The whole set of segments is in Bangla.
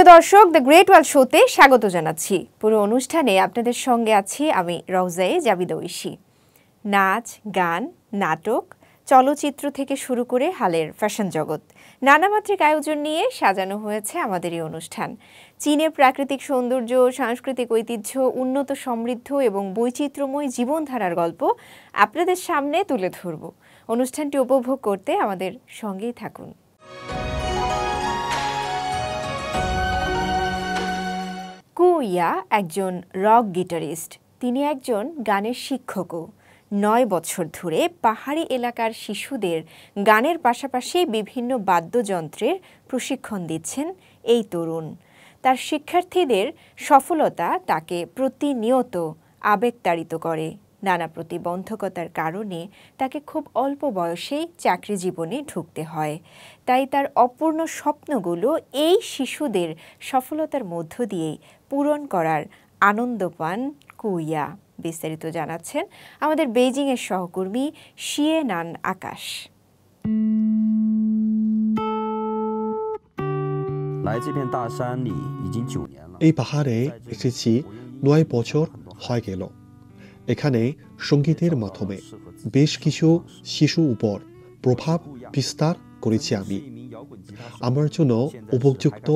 প্রিয় দর্শক, দ্য গ্রেট ওয়ার্ল্ড শোতে স্বাগত জানাচ্ছি। পুরো অনুষ্ঠানে আপনাদের সঙ্গে আছি আমি রওজায়ে জাবিদা ঐশী। নাচ, গান, নাটক, চলচ্চিত্র থেকে শুরু করে হালের ফ্যাশন জগৎ, নানা মাত্রিক আয়োজন নিয়ে সাজানো হয়েছে আমাদের এই অনুষ্ঠান। চীনের প্রাকৃতিক সৌন্দর্য, সাংস্কৃতিক ঐতিহ্য, উন্নত সমৃদ্ধ এবং বৈচিত্র্যময় জীবনধারার গল্প আপনাদের সামনে তুলে ধরব। অনুষ্ঠানটি উপভোগ করতে আমাদের সঙ্গেই থাকুন। কুইয়া একজন রক গিটারিস্ট। তিনি একজন গানের শিক্ষকও। 9 বছর ধরে পাহাড়ি এলাকার শিশুদের গানের পাশাপাশি বিভিন্ন বাদ্যযন্ত্রের প্রশিক্ষণ দিচ্ছেন এই তরুণ। তার শিক্ষার্থীদের সফলতা তাকে প্রতিনিয়ত আবেগতাড়িত করে। নানা প্রতিবন্ধকতার কারণে তাকে খুব অল্প বয়সেই চাকরি জীবনে ঢুকতে হয়। তাই তার অপূর্ণ স্বপ্নগুলো এই শিশুদের সফলতার মধ্য দিয়েই পূরণ করার আনন্দ পান কুইয়া। বিস্তারিত জানাচ্ছেন আমাদের বেইজিংয়ের সহকর্মী শিয়েনান আকাশ। এই পাহাড়ে এসেছি 9 বছর হয়ে গেল। এখানে সঙ্গীতের মাধ্যমে বেশ কিছু শিশু উপর প্রভাব বিস্তার করেছি আমি। আমার জন্য উপযুক্ত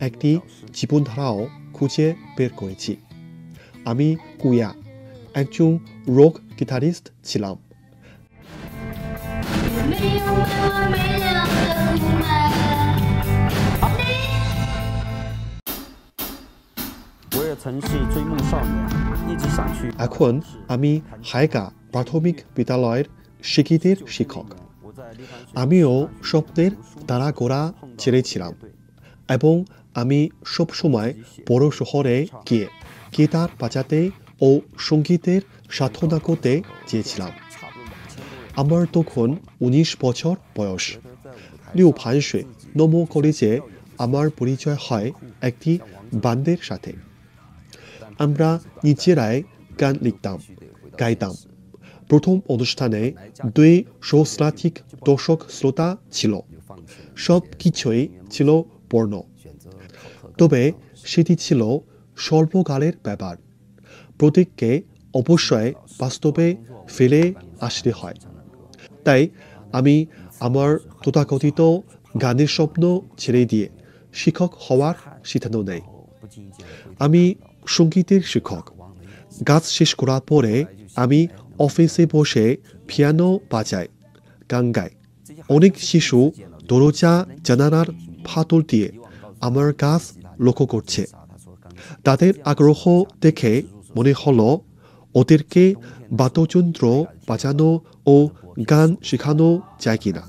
একটি জীবনধারাও খুঁজে বের করেছি। আমি কুইয়া, একজন রক গিটারিস্ট ছিলাম। এখন আমি হাইগা প্রাথমিক বিদ্যালয়ের শিক্ষিতের শিক্ষক। আমিও স্বপ্নের তারা গোড়া ছেড়েছিলাম এবং আমি সবসময় বড় শহরে গিয়ে গিটার বাজাতে ও সঙ্গীতের সাধনা করতে চেয়েছিলাম। আমার তখন 19 বছর বয়স। লিউফানশে নমো কলেজে আমার পরিচয় হয় একটি বান্ডের সাথে। আমরা নিজেরাই গান লিখতাম, গাইতাম। প্রথম অনুষ্ঠানে 2 সহস্রাধিক দর্শক শ্রোতা ছিল। সব কিছুই ছিল পূর্ণ। তবে সেটি ছিল স্বল্পকালের ব্যাপার। প্রত্যেককে অবশ্যই বাস্তবে ফেলে আসতে হয়। তাই আমি আমার তথাকথিত গানের স্বপ্ন ছেড়ে দিয়ে শিক্ষক হওয়ার সিদ্ধান্ত নেই। আমি সঙ্গীতের শিক্ষক। কাজ শেষ করার পরে আমি অফিসে বসে পিয়ানো বাজাই, গান গাই। অনেক শিশু দরজা জানালার ফাটল দিয়ে আমার কাজ লক্ষ্য করছে। তাদের আগ্রহ দেখে মনে হলো ওদেরকে বাদ্যযন্ত্র বাজানো ও গান শেখানো যায় কিনা।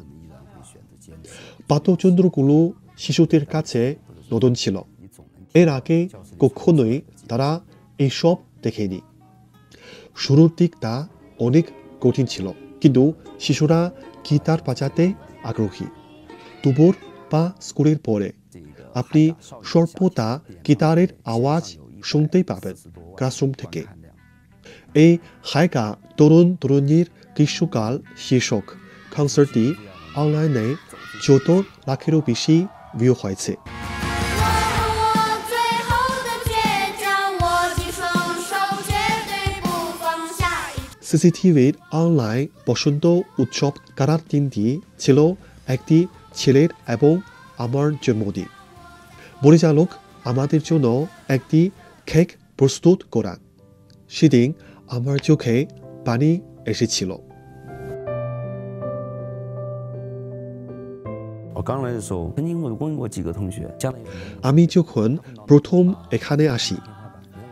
বাদ্যযন্ত্রগুলো শিশুদের কাছে নতুন ছিল। এর আগে কখনোই তারা এইসব দেখেনি। শুরুর দিকটা অনেক কঠিন ছিল, কিন্তু শিশুরা গিটার বাজাতে আগ্রহী। দুপুর বা স্কুলের পরে আপনি সর্বদা গিটারের আওয়াজ শুনতেই পাবেন ক্লাসরুম থেকে। এই হাইগা তরুণ তরুণীর গ্রীষ্মকাল শীর্ষক কনসার্টটি অনলাইনে 14 লাখেরও বেশি ভিউ হয়েছে। সিসিটিভির অনলাইন বসন্ত উৎসব করার দিনটি ছিল একটি ছেলের এবং আমার জন্মদিন। পরিচালক আমাদের জন্য একটি কেক প্রস্তুত করান। সেদিন আমার চোখে পানি এসেছিল। আমি যখন প্রথম এখানে আসি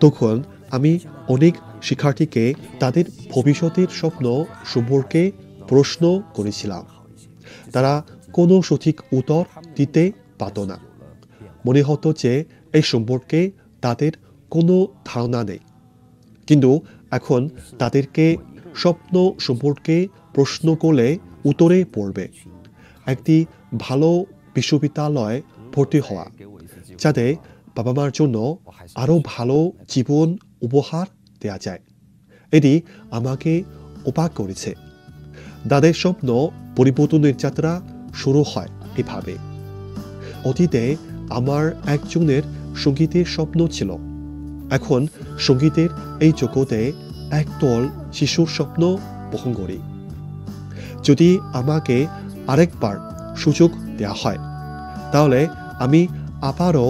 তখন আমি অনেক শিক্ষার্থীকে তাদের ভবিষ্যতের স্বপ্ন সম্পর্কে প্রশ্ন করেছিলাম। তারা কোনো সঠিক উত্তর দিতে পারত না। মনে হতো যে এই সম্পর্কে তাদের কোনো ধারণা নেই। কিন্তু এখন তাদেরকে স্বপ্ন সম্পর্কে প্রশ্ন করলে উত্তরে পড়বে একটি ভালো বিশ্ববিদ্যালয়ে ভর্তি হওয়া, যাতে বাবা মার জন্য আরও ভালো জীবন উপহার দেওয়া যায়। এটি আমাকে অবাক করেছে। তাদের স্বপ্ন পরিবর্তনের যাত্রা শুরু হয় এভাবে। অতীতে আমার একজনের সঙ্গীতের স্বপ্ন ছিল। এখন সঙ্গীতের এই জগতে একদল শিশুর স্বপ্ন বহন করি। যদি আমাকে আরেকবার সুযোগ দেওয়া হয় তাহলে আমি আবারও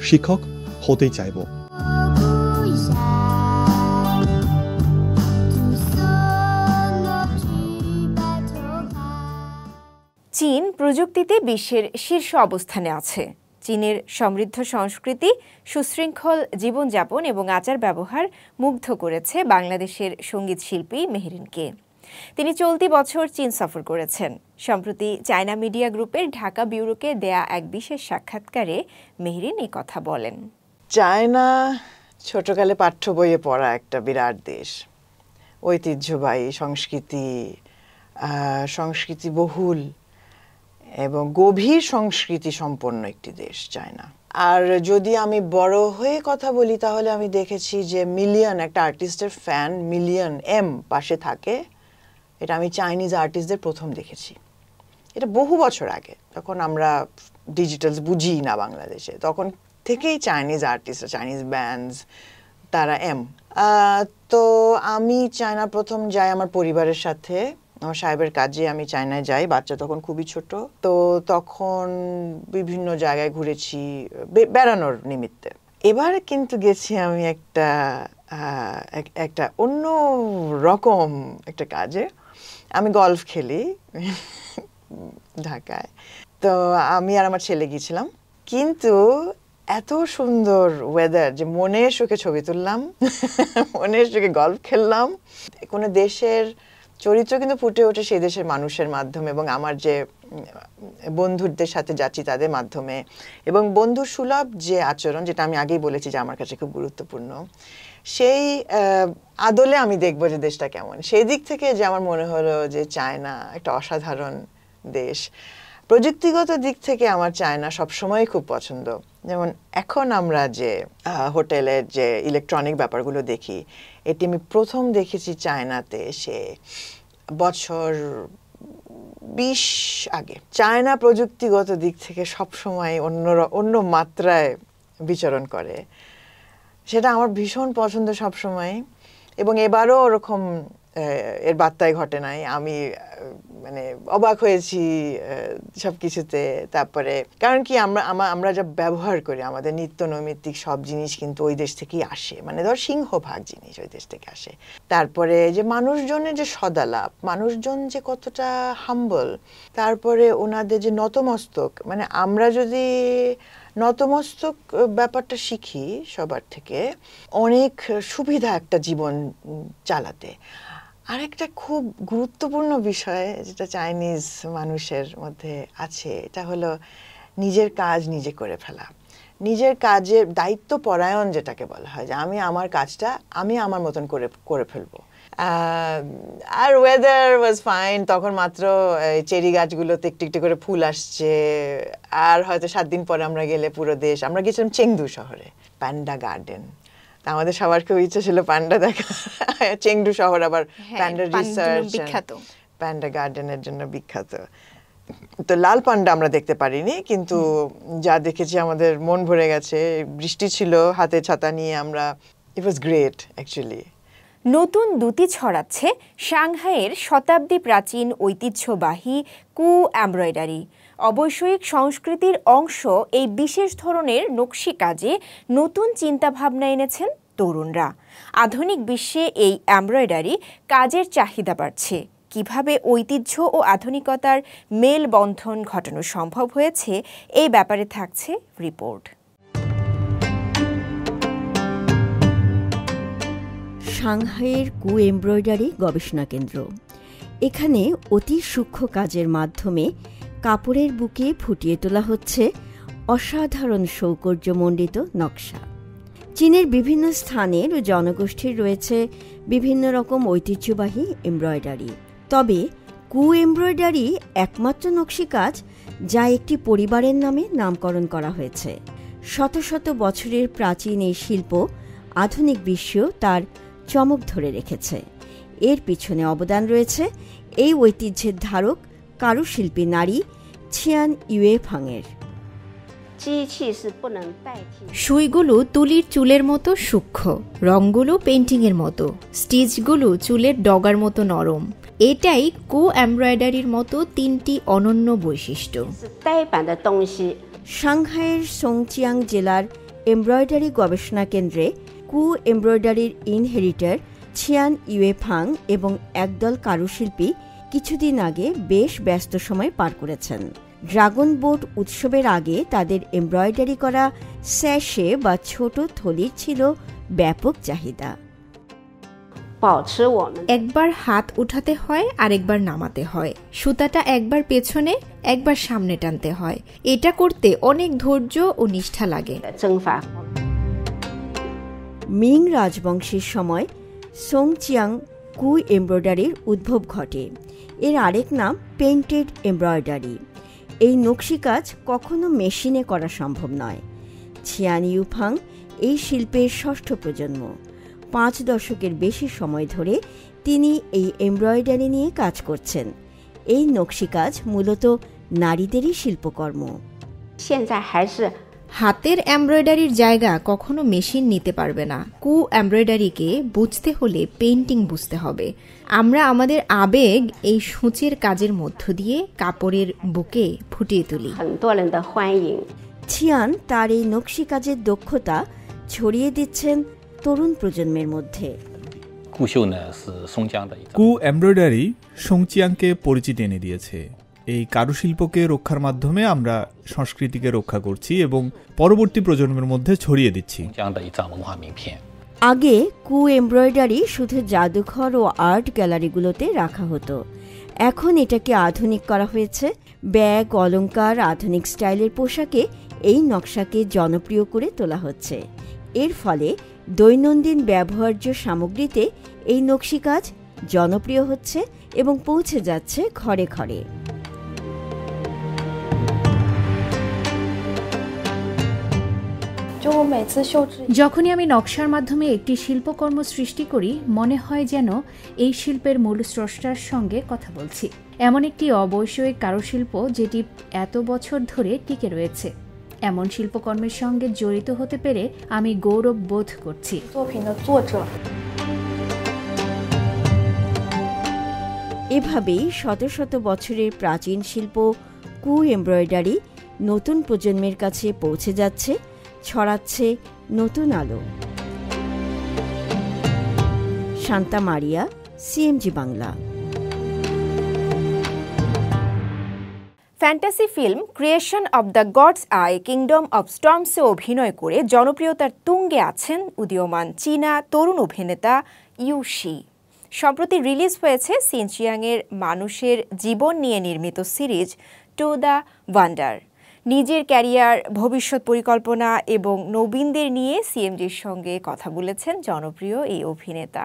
শিক্ষক হতে চাইব। চীন প্রযুক্তিতে বিশ্বের শীর্ষ অবস্থানে আছে। চীনের সমৃদ্ধ সংস্কৃতি, সুশৃঙ্খল জীবনযাপন এবং আচার ব্যবহার মুগ্ধ করেছে বাংলাদেশের সঙ্গীত শিল্পী মেহেরিনকে। তিনি চলতি বছর চীন সফর করেছেন। সম্প্রতি চায়না মিডিয়া গ্রুপের ঢাকা ব্যুরোকে দেয়া এক বিশেষ সাক্ষাৎকারে মেহেরিন এই কথা বলেন। চায়না ছোটকালে পাঠ্য বইয়ে পড়া একটা বিরাট দেশ, ঐতিহ্যবাহী সংস্কৃতি বহুল এবং গভীর সংস্কৃতি সম্পন্ন একটি দেশ চায়না। আর যদি আমি বড় হয়ে কথা বলি তাহলে আমি দেখেছি যে মিলিয়ন, একটা আর্টিস্টের ফ্যান মিলিয়ন পাশে থাকে, এটা আমি চাইনিজ আর্টিস্টদের প্রথম দেখেছি। এটা বহু বছর আগে, তখন আমরা ডিজিটাল বুঝি না বাংলাদেশে, তখন থেকেই চাইনিজ আর্টিস্ট, চাইনিজ ব্যান্ডস, তারা তো আমি চায়না প্রথম যাই আমার পরিবারের সাথে, আমার সাহেবের কাজে আমি চায়নায় যাই। বাচ্চা তখন খুবই ছোট, তো তখন বিভিন্ন জায়গায় ঘুরেছি বেড়ানোর নিমিত্তে। এবার কিন্তু গেছি আমি একটা অন্য রকম একটা কাজে। আমি গলফ খেলি ঢাকায়, তো আমি আর আমার ছেলে গিয়েছিলাম। কিন্তু এত সুন্দর ওয়েদার যে মনের সুখে ছবি তুললাম, মনের সুখে গলফ খেললাম। কোনো দেশের চরিত্র কিন্তু ফুটে ওঠে সেই দেশের মানুষের মাধ্যমে, এবং আমার যে বন্ধুদের সাথে যাচ্ছি তাদের মাধ্যমে, এবং বন্ধু সুলভ যে আচরণ, যেটা আমি আগেই বলেছি যে আমার কাছে খুব গুরুত্বপূর্ণ, সেই আদলে আমি দেখবো যে দেশটা কেমন। সেই দিক থেকে যে আমার মনে হলো যে চায়না একটা অসাধারণ দেশ। প্রযুক্তিগত দিক থেকে আমার চায়না সবসময় খুব পছন্দ। যেমন এখন আমরা যে হোটেলের যে ইলেকট্রনিক ব্যাপারগুলো দেখি, এটি আমি প্রথম দেখেছি চায়নাতে এসে বছর 20 আগে। চায়না প্রযুক্তিগত দিক থেকে সবসময় অন্য মাত্রায় বিচরণ করে, সেটা আমার ভীষণ পছন্দ সবসময়। এবং এবারও ওরকম এর বার্তায় ঘটে নাই, আমি মানে অবাক হয়েছি সব কিছুতে। তারপরে কারণ কি আমরা যা ব্যবহার করি, আমাদের নিত্য নৈমিত্তিক সব জিনিস কিন্তু ওই দেশ থেকেই আসে, মানে ধর সিংহভাগ জিনিস ওই দেশ থেকে আসে। তারপরে যে মানুষজনের যে সদালাপ, মানুষজন যে কতটা হাম্বল, তারপরে ওনাদের যে নতমস্তক, মানে আমরা যদি নতমস্তক ব্যাপারটা শিখি সবার থেকে, অনেক সুবিধা একটা জীবন চালাতে। আরেকটা খুব গুরুত্বপূর্ণ বিষয় যেটা চাইনিজ মানুষের মধ্যে আছে, এটা হলো নিজের কাজ নিজে করে ফেলা, নিজের কাজের দায়িত্ব পরায়ণ, যেটাকে বলা হয় যে আমি আমার কাজটা আমি আমার মতন করে ফেলবো। আর ওয়েদার ওয়াজ ফাইন, তখন মাত্র চেরি গাছগুলোতে একটু একটু করে ফুল আসছে। আর হয়তো 7 দিন পরে আমরা গেলে পুরো দেশ, আমরা গেছিলাম চেংদু শহরে, প্যান্ডা গার্ডেন। আমাদের সবার খুব ইচ্ছা ছিল পান্ডা দেখা। চেংদু শহর আবার প্যান্ডা রিসার্চ, প্যান্ডা গার্ডেনের জন্য বিখ্যাত। তো লাল পান্ডা আমরা দেখতে পারিনি, কিন্তু যা দেখেছি আমাদের মন ভরে গেছে। বৃষ্টি ছিল, হাতে ছাতা নিয়ে আমরা, ইট ওয়াজ গ্রেট অ্যাকচুয়ালি। নতুন দ্যুতি ছড়াচ্ছে সাংহাইয়ের শতাব্দী প্রাচীন ঐতিহ্যবাহী কু এমব্রয়ডারি। অবৈষয়িক সংস্কৃতির অংশ এই বিশেষ ধরনের নকশি কাজে নতুন চিন্তাভাবনা এনেছেন তরুণরা। আধুনিক বিশ্বে এই এমব্রয়ডারি কাজের চাহিদা বাড়ছে। কিভাবে ঐতিহ্য ও আধুনিকতার মেলবন্ধন ঘটানো সম্ভব হয়েছে, এই ব্যাপারে থাকছে রিপোর্ট। সাংহাইয়ের কু এমব্রয়ডারি গবেষণা কেন্দ্র। এখানে অতি সূক্ষ্ম কাজের মাধ্যমে কাপড়ের বুকে ফুটিয়ে তোলা হচ্ছে অসাধারণ সৌকর্যমণ্ডিত নকশা। চীনের বিভিন্ন স্থানের ও জনগোষ্ঠীর রয়েছে বিভিন্ন রকম ঐতিহ্যবাহী এমব্রয়ডারি। তবে কু এমব্রয়ডারি একমাত্র নকশি কাজ যা একটি পরিবারের নামে নামকরণ করা হয়েছে। শত শত বছরের প্রাচীন এই শিল্প আধুনিক বিশ্বেও তার চমক ধরে রেখেছে। এর পিছনে অবদান রয়েছে এই ঐতিহ্যের ধারক কারুশিল্পী নারী ছিয়ান ইউয়ে ফাংয়ের। সুইগুলো তুলির চুলের মতো সূক্ষ্ম, রঙগুলো পেইন্টিংয়ের মতো, স্টিচগুলো চুলের ডগার মতো নরম। এটাই কু এমব্রয়ডারির মতো তিনটি অনন্য বৈশিষ্ট্য। সাংহাইয়ের সোংচিয়াং জেলার এমব্রয়ডারি গবেষণা কেন্দ্রে কু এমব্রয়ডারির ইনহেরিটার ছিয়ান ইউয়েফাং এবং একদল কারুশিল্পী কিছুদিন আগে বেশ ব্যস্ত সময় পার করেছেন। ড্রাগন বোট উৎসবের আগে তাদের এমব্রয়ডারি করা স্যাশে বা ছোট থলির ছিল ব্যাপক চাহিদা। একবার হাত উঠাতে হয়, আরেকবার নামাতে হয়। সুতাটা একবার পেছনে, একবার সামনে টানতে হয়। এটা করতে অনেক ধৈর্য ও নিষ্ঠা লাগে। মিং রাজবংশের সময় সোংচিয়াং কু এমব্রয়ডারির উদ্ভব ঘটে। এর আরেক নাম পেইন্টেড এমব্রয়ডারি। এই নকশিকাজ কখনো মেশিনে করা সম্ভব নয়। ছিয়ান ইউফাং এই শিল্পের ষষ্ঠ প্রজন্ম। 5 দশকের বেশি সময় ধরে তিনি এই এমব্রয়ডারি নিয়ে কাজ করছেন। এই নকশিকাজ মূলত নারীদেরই শিল্পকর্ম। হাতের এমব্রয়ডারির জায়গা কখনো মেশিন নিতে পারবে না। কু এমব্রয়ডারিকে বুঝতে হলে পেইন্টিং বুঝতে হবে। আমরা আমাদের আবেগ এই সূচের কাজের মধ্য দিয়ে কাপড়ের বুকে ফুটিয়ে তুলি। ছিয়ান তার এই নকশি কাজের দক্ষতা ছড়িয়ে দিচ্ছেন তরুণ প্রজন্মের মধ্যে। কু এমব্রয়ডারি সোংচিয়াংকে পরিচিতি এনে দিয়েছে। এই কারুশিল্পকে রক্ষার মাধ্যমে আমরা সংস্কৃতিকে রক্ষা করছি এবং পরবর্তী প্রজন্মের মধ্যে ছড়িয়ে দিচ্ছি। আগে কু এমব্রয়ডারি শুধু জাদুঘর ও আর্ট গ্যালারিগুলোতে রাখা হতো। এখন এটাকে আধুনিক করা হয়েছে। ব্যাগ, অলংকার, আধুনিক স্টাইলের পোশাকে এই নকশাকে জনপ্রিয় করে তোলা হচ্ছে। এর ফলে দৈনন্দিন ব্যবহার্য সামগ্রীতে এই নকশিকাজ জনপ্রিয় হচ্ছে এবং পৌঁছে যাচ্ছে ঘরে ঘরে। যখনই আমি নকশার মাধ্যমে একটি শিল্পকর্ম সৃষ্টি করি, মনে হয় যেন এই শিল্পের মূল স্রষ্টার সঙ্গে কথা বলছি। এমন একটি অবৈষয়িক কারুশিল্প যেটি এত বছর ধরে টিকে রয়েছে। এমন শিল্পকর্মের সঙ্গে জড়িত হতে পেরে আমি গৌরব বোধ করছি। এভাবেই শত শত বছরের প্রাচীন শিল্প কু এমব্রয়ডারি নতুন প্রজন্মের কাছে পৌঁছে যাচ্ছে, ছড়াচ্ছে নতুন আলো। Shanta Maria, CMG Bangla. Fantasy film creation of the gods I kingdom of স্টর্মসে অভিনয় করে জনপ্রিয়তার তুঙ্গে আছেন উদীয়মান চীনা তরুণ অভিনেতা ইউ শি। সম্প্রতি রিলিজ হয়েছে সিনচিয়াংয়ের মানুষের জীবন নিয়ে নির্মিত সিরিজ টু দ্য ওয়ান্ডার। নিজের ক্যারিয়ার, ভবিষ্যৎ পরিকল্পনা এবং নবীনদের নিয়ে সিএমজির সঙ্গে কথা বলেছেন জনপ্রিয় এই অভিনেতা।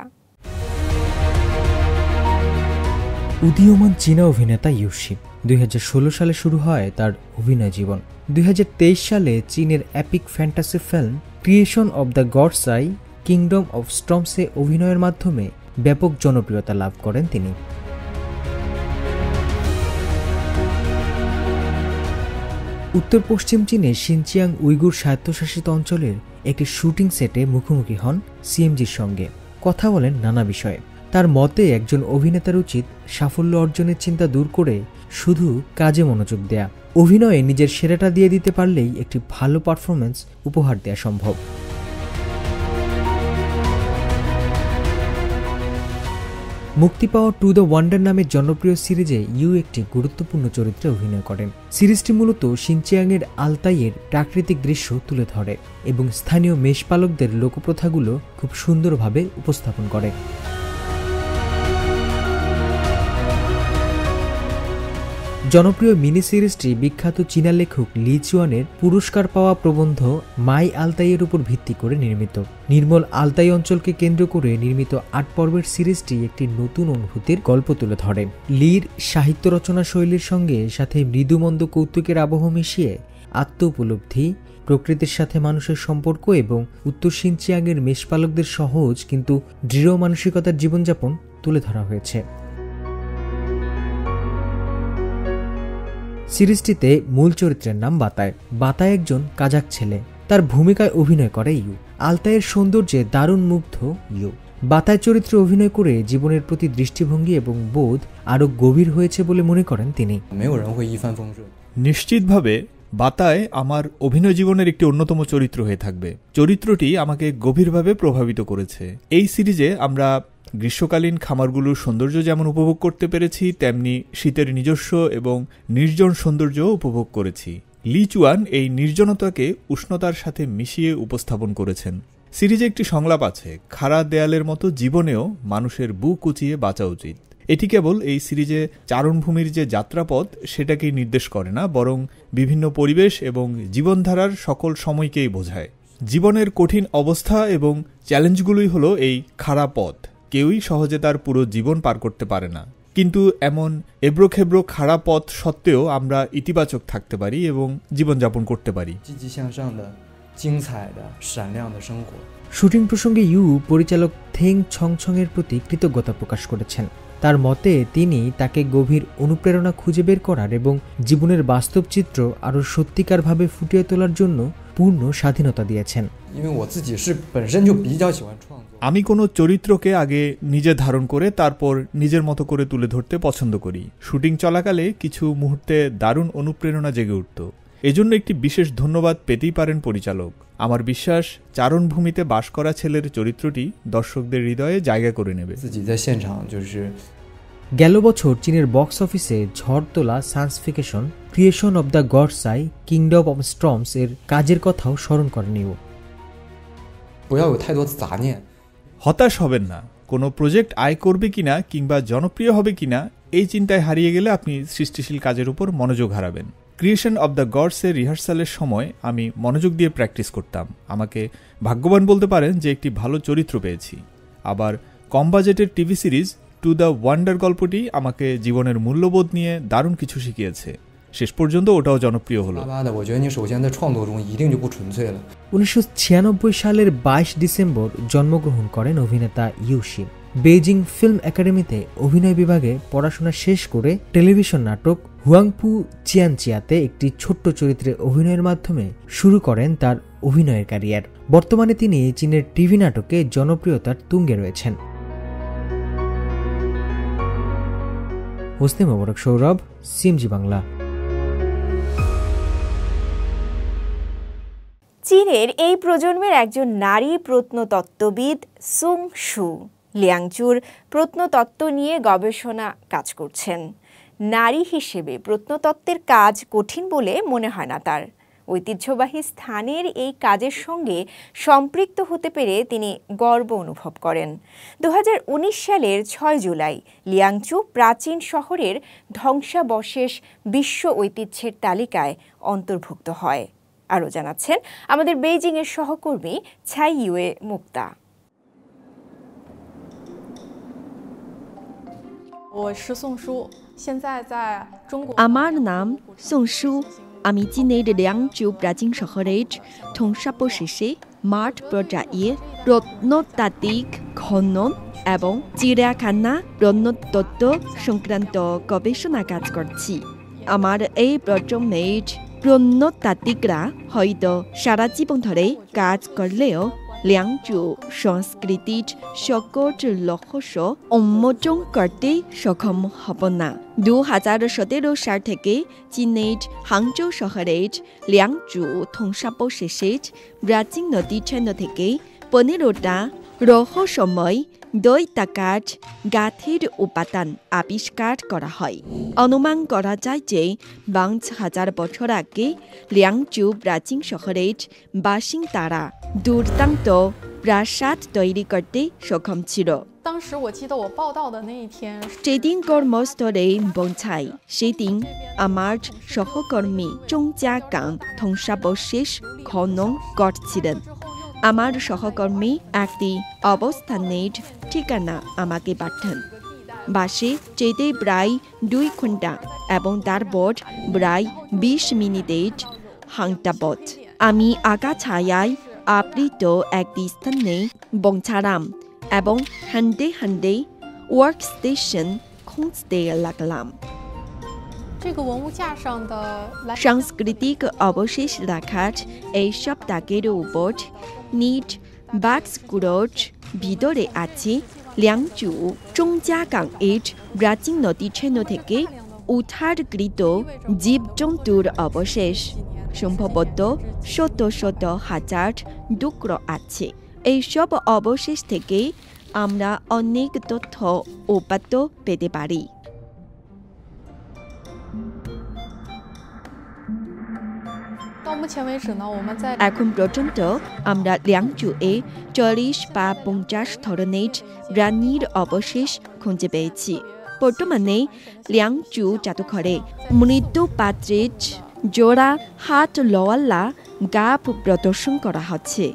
উদীয়মান চীনা অভিনেতা ইউশি 2016 সালে শুরু হয় তার অভিনয় জীবন। 2023 সালে চীনের epic fantasy film creation of the gods I kingdom of স্টর্মসে অভিনয়ের মাধ্যমে ব্যাপক জনপ্রিয়তা লাভ করেন তিনি। উত্তর পশ্চিম চীনে সিনচিয়াং উইগুর স্বায়ত্তশাসিত অঞ্চলের একটি শুটিং সেটে মুখোমুখি হন সিএমজির সঙ্গে। কথা বলেন নানা বিষয়ে। তার মতে একজন অভিনেতার উচিত সাফল্য অর্জনের চিন্তা দূর করে শুধু কাজে মনোযোগ দেয়া। অভিনয়ে নিজের সেরাটা দিয়ে দিতে পারলেই একটি ভালো পারফরমেন্স উপহার দেয়া সম্ভব। মুক্তি পাওয়া টু দ্য ওয়ান্ডার নামের জনপ্রিয় সিরিজে ইউ একটি গুরুত্বপূর্ণ চরিত্রে অভিনয় করেন। সিরিজটি মূলত সিনচিয়াংয়ের আলতাইয়ের প্রাকৃতিক দৃশ্য তুলে ধরে এবং স্থানীয় মেষপালকদের লোকপ্রথাগুলো খুব সুন্দরভাবে উপস্থাপন করে। জনপ্রিয় মিনি সিরিজটি বিখ্যাত চীনা লেখক লি চুয়ানের পুরস্কার পাওয়া প্রবন্ধ মাই আলতাইয়ের উপর ভিত্তি করে নির্মিত। নির্মল আলতাই অঞ্চলকে কেন্দ্র করে নির্মিত 8 পর্বের সিরিজটি একটি নতুন অনুভূতির গল্প তুলে ধরে। লির সাহিত্য রচনা শৈলীর সঙ্গে সাথে মৃদুমন্দ কৌতুকের আবহ মিশিয়ে আত্ম উপলব্ধি, প্রকৃতির সাথে মানুষের সম্পর্ক এবং উত্তর সিনচিয়াংয়ের মেষপালকদের সহজ কিন্তু দৃঢ় মানসিকতার জীবনযাপন তুলে ধরা হয়েছে। সিরিজটিতে মূল চরিত্রের নাম বাতায়। বাতায় একজন কাজাক ছেলে। তার ভূমিকায় অভিনয় করে ইউ। আলতাইয়ের সৌন্দর্যে দারুণ মুগ্ধ ইউ। বাতায় চরিত্রে অভিনয় করে জীবনের প্রতি দৃষ্টিভঙ্গি এবং বোধ আরও গভীর হয়েছে বলে মনে করেন তিনি। নিশ্চিতভাবে বাতায় আমার অভিনয় জীবনের একটি অন্যতম চরিত্র হয়ে থাকবে। চরিত্রটি আমাকে গভীরভাবে প্রভাবিত করেছে। এই সিরিজে আমরা গ্রীষ্মকালীন খামারগুলোর সৌন্দর্য যেমন উপভোগ করতে পেরেছি, তেমনি শীতের নিজস্ব এবং নির্জন সৌন্দর্য উপভোগ করেছি। লি চুয়ান এই নির্জনতাকে উষ্ণতার সাথে মিশিয়ে উপস্থাপন করেছেন। সিরিজে একটি সংলাপ আছে, খাড়া দেয়ালের মতো জীবনেও মানুষের বুক উঁচিয়ে বাঁচা উচিত। এটি কেবল এই সিরিজে চারণভূমির যে যাত্রাপথ সেটাকেই নির্দেশ করে না, বরং বিভিন্ন পরিবেশ এবং জীবনধারার সকল সময়কেই বোঝায়। জীবনের কঠিন অবস্থা এবং চ্যালেঞ্জগুলোই হলো এই খাড়া পথ। কেউই সহজে তার পুরো জীবন পার করতে পারে না, কিন্তু এমন এবড়োখেবড়ো খাড়া পথ সত্ত্বেও আমরা ইতিবাচক থাকতে পারি এবং জীবনযাপন করতে পারি। শুটিং প্রসঙ্গে ইউ পরিচালক থেং ছংছংয়ের প্রতি কৃতজ্ঞতা প্রকাশ করেছেন। তার মতে তিনি তাকে গভীর অনুপ্রেরণা খুঁজে বের করার এবং জীবনের বাস্তব চিত্র আরও সত্যিকারভাবে ফুটিয়ে তোলার জন্য পূর্ণ স্বাধীনতা দিয়েছেন। আমি কোনো চরিত্রকে আগে নিজে ধারণ করে তারপর নিজের মতো করে তুলে ধরতে পছন্দ করি। শুটিং চলাকালে কিছু মুহূর্তে দারুণ অনুপ্রেরণা জেগে উঠত। এজন্য একটি বিশেষ ধন্যবাদ পেতেই পারেন পরিচালক। আমার বিশ্বাস চারণভূমিতে বাস করা ছেলের চরিত্রটি দর্শকদের হৃদয়ে জায়গা করে নেবে। গেল বছর চীনের বক্স অফিসে ঝড় তোলা science fiction creation of the gods I kingdom of storms এর কাজের কথাও স্মরণ করেন ইউ। হতাশ হবেন না। কোনো প্রজেক্ট আয় করবে কিনা কিংবা জনপ্রিয় হবে কিনা এই চিন্তায় হারিয়ে গেলে আপনি সৃষ্টিশীল কাজের উপর মনোযোগ হারাবেন। ক্রিয়েশন অব দ্য গডসের রিহার্সালের সময় আমি মনোযোগ দিয়ে প্র্যাকটিস করতাম। আমাকে ভাগ্যবান বলতে পারেন যে একটি ভালো চরিত্র পেয়েছি। আবার কম বাজেটের TV series to the wonder গল্পটি আমাকে জীবনের মূল্যবোধ নিয়ে দারুণ কিছু শিখিয়েছে। শেষ পর্যন্ত ওটাও জনপ্রিয় হলো। 1996 সালের 22 ডিসেম্বর জন্মগ্রহণ করেন অভিনেতা ইউ শিন। বেইজিং ফিল্ম একাডেমিতে অভিনয় বিভাগে পড়াশোনা শেষ করে টেলিভিশন নাটক হুয়াংপু চিয়ানচিয়াতে একটি ছোট্ট চরিত্রে অভিনয়ের মাধ্যমে শুরু করেন তার অভিনয়ের ক্যারিয়ার। বর্তমানে তিনি চীনের টিভি নাটকে জনপ্রিয়তার তুঙ্গে রয়েছেন। হোসনে মোবারক সৌরভ, সিএমজি বাংলা। চীনের এই প্রজন্মের একজন নারী প্রত্নতত্ত্ববিদ সুং শু লিয়াংচুর প্রত্নতত্ত্ব নিয়ে গবেষণা কাজ করছেন। নারী হিসেবে প্রত্নতত্ত্বের কাজ কঠিন বলে মনে হয় না তার। ঐতিহ্যবাহী স্থানের এই কাজের সঙ্গে সম্পৃক্ত হতে পেরে তিনি গর্ব অনুভব করেন। 2019 সালের 6 জুলাই লিয়াংচু প্রাচীন শহরের ধ্বংসাবশেষ বিশ্ব ঐতিহ্যের তালিকায় অন্তর্ভুক্ত হয়। আরও জানাচ্ছেন আমাদের বেইজিংয়ের সহকর্মী ছাই ইউয়ে মুক্তা। আমার নাম সুং শু। আমি চীনের লিয়াংচু প্রাচীন শহরের ধ্বংসাবশেষে মাঠ পর্যায়ে প্রত্নতাত্ত্বিক খনন এবং চিড়িয়াখানা প্রত্নতত্ত্ব সংক্রান্ত গবেষণা কাজ করছি। আমার এই প্রজন্মের প্রত্নতাত্ত্বিকরা হয়তো সারা জীবন ধরে কাজ করলেও লিয়াংচু সংস্কৃতির সকল রহস্য উন্মোচন করতে সক্ষম হব না। 2017 সাল থেকে চীনের হাংচৌ শহরের লিয়াংচু ধ্বংসাবশেষের প্রাচীন নদী চিহ্ন থেকে 15টা রহস্যময় দৈত্যাকার গাথের উপাদান আবিষ্কার করা হয়। অনুমান করা যায় যে 5000 বছর আগে লিয়াংচু প্রাচীন শহরের বাসিন্দারা দুর্দান্ত প্রাসাদ তৈরি করতে সক্ষম ছিল। যেদিন কর্মস্থলে পৌঁছাই সেদিন আমার সহকর্মী চং জিয়াগাং ধ্বংসাবশেষ খনন করছিলেন। আমার সহকর্মী একটি অবস্থানের ঠিকানা আমাকে পাঠান। বাসে যেতে প্রায় 2 ঘন্টা এবং তারপর প্রায় 20 মিনিটের হাঁটা পথ। আমি আগাছায়ায় আবৃত একটি স্থানে পৌঁছালাম এবং হাঁটতে হাঁটতে ওয়ার্ক স্টেশন খুঁজতে লাগলাম। সাংস্কৃতিক অবশেষ রাখার এইসব দাগের উপর নিট বাক্সগুলোর ভিতরে আছে ল্যাংচু চংজাগাং এর প্রাচীন নদী ছেনো থেকে উদ্ধারকৃত জীবজন্তুর অবশেষ। সম্ভবত শত শত হাজার টুকরো আছে। এইসব অবশেষ থেকে আমরা অনেক তথ্য উপাত্ত পেতে পারি। এখন পর্যন্ত আমরা ল্যাংচুয়ে 40 বা 50 ধরনের প্রাণীর অবশেষ খুঁজে পেয়েছি। বর্তমানে ল্যাংচু জাদুঘরে মৃৎপাত্রের জোড়া হাত লওয়ালা গাপ প্রদর্শন করা হচ্ছে।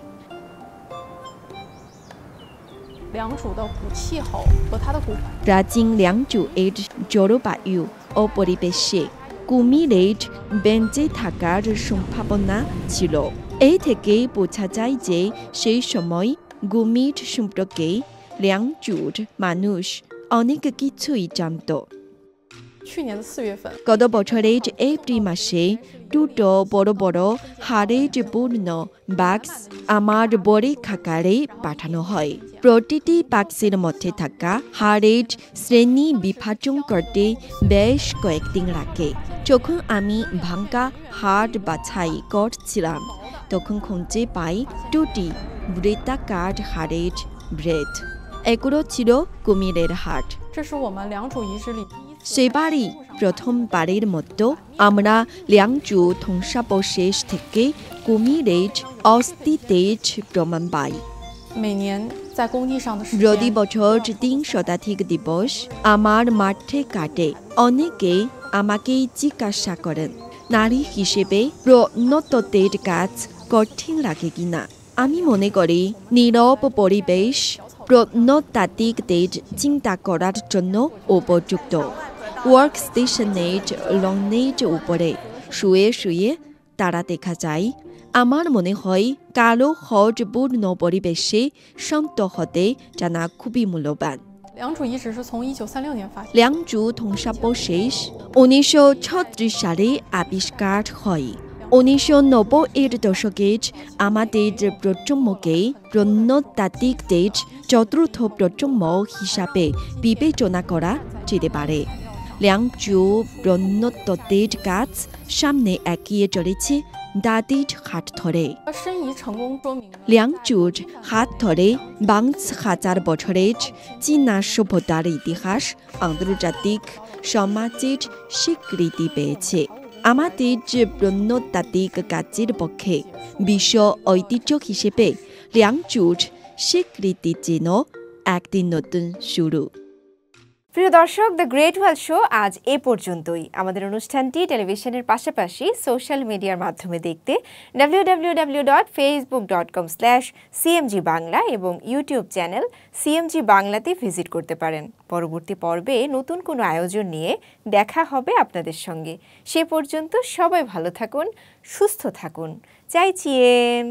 প্রাচীন ল্যাংচু এর জলবায়ু ও পরিবেশে কুমিরের বেঁচে থাকার সম্ভাবনা ছিল। এই থেকে বোঝা যায় যে সেই সময় কুমির সম্পর্কে ল্যাংচুর মানুষ অনেক কিছুই জানত। গত বছরের এপ্রিল মাসে দুটো বড় বড় হাড়ের পূর্ণ বাক্স আমার পরীক্ষাগারে পাঠানো হয়। প্রতিটি বাক্সের মধ্যে থাকা হাড়ের শ্রেণী বিভাজন করতে বেশ কয়েকদিন লাগে। যখন আমি ভাঙ্গা হাড় বাছাই করছিলাম তখন খুঁজে পাই দুটি বৃত্তাকার হাড়ের ব্রেড। এগুলো ছিল কুমিরের হাড়। সেবারই প্রথমবারের মতো আমরা ল্যাংচু ধ্বংসাবশেষ থেকে কুমিরের অস্তিত্বের প্রমাণ পাই। প্রতি বছর 3 শতাধিক দিবস আমার মাঠে কাটে। অনেকে আমাকে জিজ্ঞাসা করেন নারী হিসেবে প্রত্নতত্ত্বের কাজ কঠিন লাগে কিনা। আমি মনে করি নীরব পরিবেশ প্রত্নতাত্ত্বিকদের চিন্তা করার জন্য উপযুক্ত। ওয়ার্ক স্টেশনের লনের উপরে শুয়ে শুয়ে তারা দেখা যায়। আমার মনে হয় কালো হ্রদপূর্ণ পরিবেশে শান্ত হতে জানা খুবই মূল্যবান। ল্যাংচু ধ্বংসাবশেষ 1936 সালে আবিষ্কার হয়। 1990-এর দশকের আমাদের প্রজন্মকে প্রত্নতাত্ত্বিকদের চতুর্থ প্রজন্ম হিসাবে বিবেচনা করা যেতে পারে। ল্যাংচু প্রত্নতত্ত্বের কাজ সামনে এগিয়ে চলেছে দাদির হাত ধরে। ল্যাংচুর হাত ধরে 50,000 বছরের চীনা সভ্যতার ইতিহাস আন্তর্জাতিক সমাজের স্বীকৃতি পেয়েছে। আমাদের প্রত্নতাত্ত্বিক কাজের পক্ষে বিশ্ব ঐতিহ্য হিসেবে ল্যাংচুর স্বীকৃতি যেন একটি নতুন শুরু। প্রিয় দর্শক, দ্য গ্রেট ওয়ার্ল্ড শো আজ এ পর্যন্তই। আমাদের অনুষ্ঠানটি টেলিভিশনের পাশাপাশি সোশ্যাল মিডিয়ার মাধ্যমে দেখতে www.facebook.com/cmg বাংলা এবং ইউটিউব চ্যানেল CMG বাংলাতে ভিজিট করতে পারেন। পরবর্তী পর্বে নতুন কোনো আয়োজন নিয়ে দেখা হবে আপনাদের সঙ্গে। সে পর্যন্ত সবাই ভালো থাকুন, সুস্থ থাকুন। চাইচিয়েন।